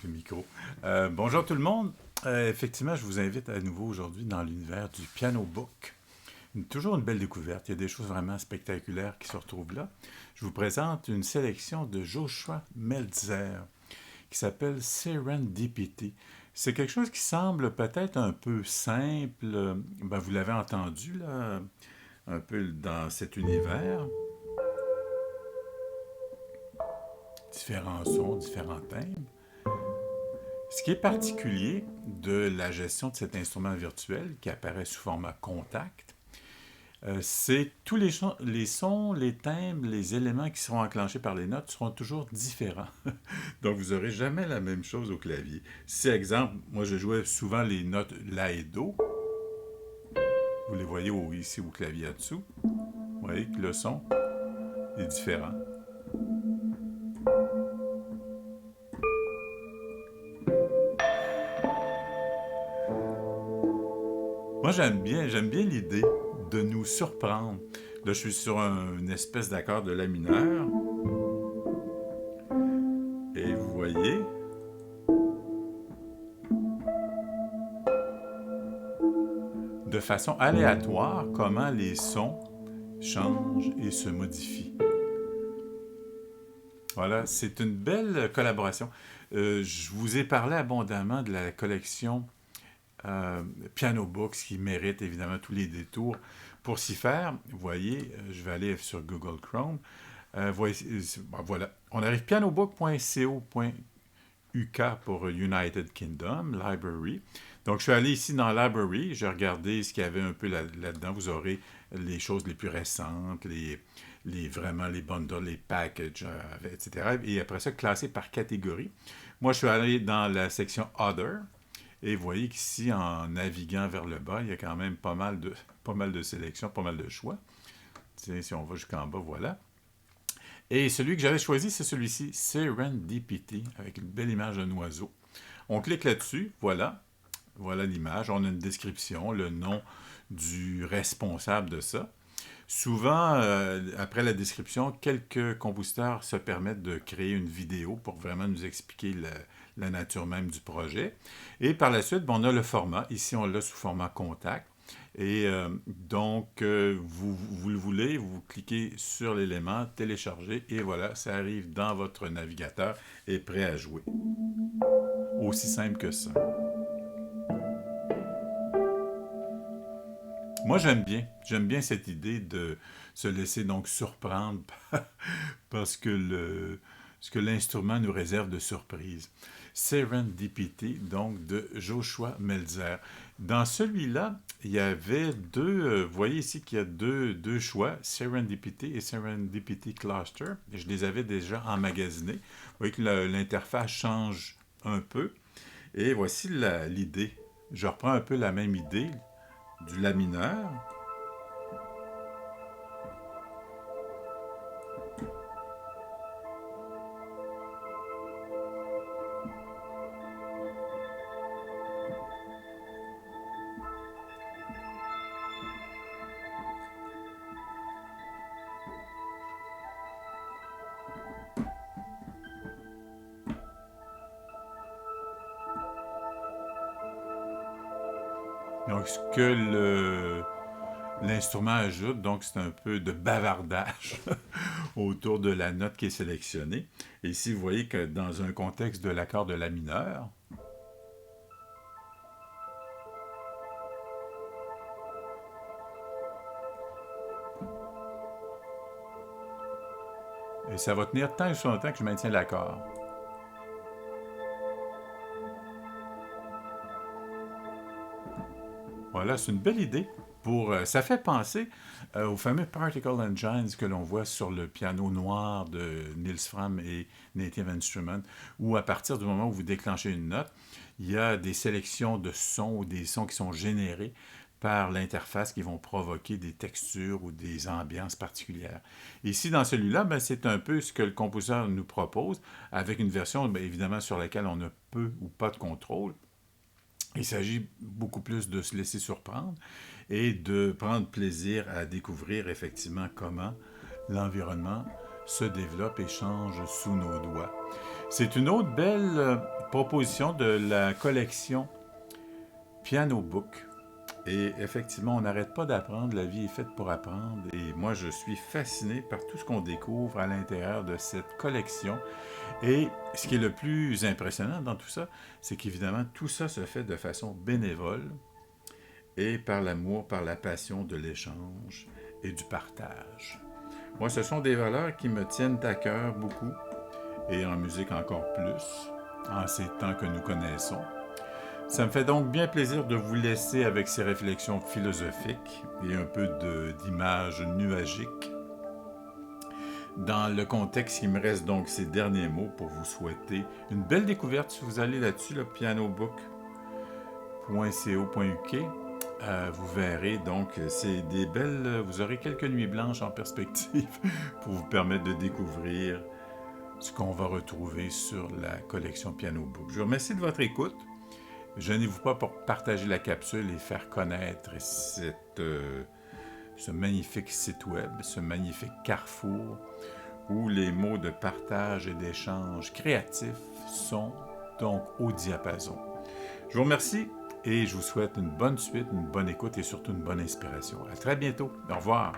le micro. Bonjour tout le monde. Effectivement, je vous invite à nouveau aujourd'hui dans l'univers du piano book. Toujours une belle découverte. Il y a des choses vraiment spectaculaires qui se retrouvent là. Je vous présente une sélection de Joshua Meltzer qui s'appelle Serendipity. C'est quelque chose qui semble peut-être un peu simple. Ben, vous l'avez entendu là, un peu dans cet univers. Différents sons, différents thèmes. Ce qui est particulier de la gestion de cet instrument virtuel qui apparaît sous format contact, c'est tous les sons, les thèmes, les éléments qui seront enclenchés par les notes seront toujours différents. Donc, vous n'aurez jamais la même chose au clavier. Si, exemple, moi je jouais souvent les notes La et Do, vous les voyez ici au clavier en dessous, vous voyez que le son est différent. Moi, j'aime bien l'idée de nous surprendre. Là, je suis sur une espèce d'accord de La mineur. Et vous voyez, de façon aléatoire, comment les sons changent et se modifient. Voilà, c'est une belle collaboration. Je vous ai parlé abondamment de la collection Piano Books qui mérite évidemment tous les détours. Pour s'y faire, vous voyez, je vais aller sur Google Chrome. Voilà, on arrive pianobook.co.uk pour United Kingdom, Library. Donc, je suis allé ici dans Library, j'ai regardé ce qu'il y avait un peu là-dedans. Vous aurez les choses les plus récentes, vraiment les bundles, les packages, etc. Et après ça, classé par catégorie. Moi, je suis allé dans la section Other. Et vous voyez qu'ici, en naviguant vers le bas, il y a quand même pas mal de sélections, pas mal de choix. Tiens, si on va jusqu'en bas, voilà. Et celui que j'avais choisi, c'est celui-ci, Serendipity, avec une belle image d'un oiseau. On clique là-dessus, voilà. Voilà l'image. On a une description, le nom du responsable de ça. Souvent, après la description, quelques compositeurs se permettent de créer une vidéo pour vraiment nous expliquer la nature même du projet. Et par la suite, on a le format. Ici, on l'a sous format contact. Et vous le voulez, vous cliquez sur l'élément, télécharger, et voilà, ça arrive dans votre navigateur et prêt à jouer. Aussi simple que ça. Moi, j'aime bien cette idée de se laisser donc surprendre parce que ce que l'instrument nous réserve de surprise. Serendipity, donc de Joshua Meltzer. Dans celui-là, il y avait vous voyez ici qu'il y a deux choix, Serendipity et Serendipity Cluster. Je les avais déjà emmagasinés. Vous voyez que l'interface change un peu. Et voici l'idée. Je reprends un peu la même idée du La mineur. Donc, ce que l'instrument ajoute, donc c'est un peu de bavardage autour de la note qui est sélectionnée. Et ici, vous voyez que dans un contexte de l'accord de La mineur, et ça va tenir tant et aussi longtemps que je maintiens l'accord. Voilà, c'est une belle idée. Ça fait penser aux fameux Particle Engines que l'on voit sur le piano noir de Nils Fram et Native Instruments, où à partir du moment où vous déclenchez une note, il y a des sélections de sons ou des sons qui sont générés par l'interface qui vont provoquer des textures ou des ambiances particulières. Ici, dans celui-là, c'est un peu ce que le compositeur nous propose, avec une version évidemment sur laquelle on a peu ou pas de contrôle. Il s'agit beaucoup plus de se laisser surprendre et de prendre plaisir à découvrir effectivement comment l'environnement se développe et change sous nos doigts. C'est une autre belle proposition de la collection Piano Book. Et effectivement, on n'arrête pas d'apprendre, la vie est faite pour apprendre. Et moi, je suis fasciné par tout ce qu'on découvre à l'intérieur de cette collection. Et ce qui est le plus impressionnant dans tout ça, c'est qu'évidemment, tout ça se fait de façon bénévole et par l'amour, par la passion de l'échange et du partage. Moi, ce sont des valeurs qui me tiennent à cœur beaucoup, et en musique encore plus, en ces temps que nous connaissons. Ça me fait donc bien plaisir de vous laisser avec ces réflexions philosophiques et un peu d'images nuagiques. Dans le contexte, il me reste donc ces derniers mots pour vous souhaiter une belle découverte. Si vous allez là-dessus, le pianobook.co.uk, vous verrez donc, c'est des belles... Vous aurez quelques nuits blanches en perspective pour vous permettre de découvrir ce qu'on va retrouver sur la collection Piano Book. Je vous remercie de votre écoute. Gênez-vous pas pour partager la capsule et faire connaître ce magnifique site web, ce magnifique carrefour où les mots de partage et d'échange créatifs sont donc au diapason. Je vous remercie et je vous souhaite une bonne suite, une bonne écoute et surtout une bonne inspiration. À très bientôt. Au revoir.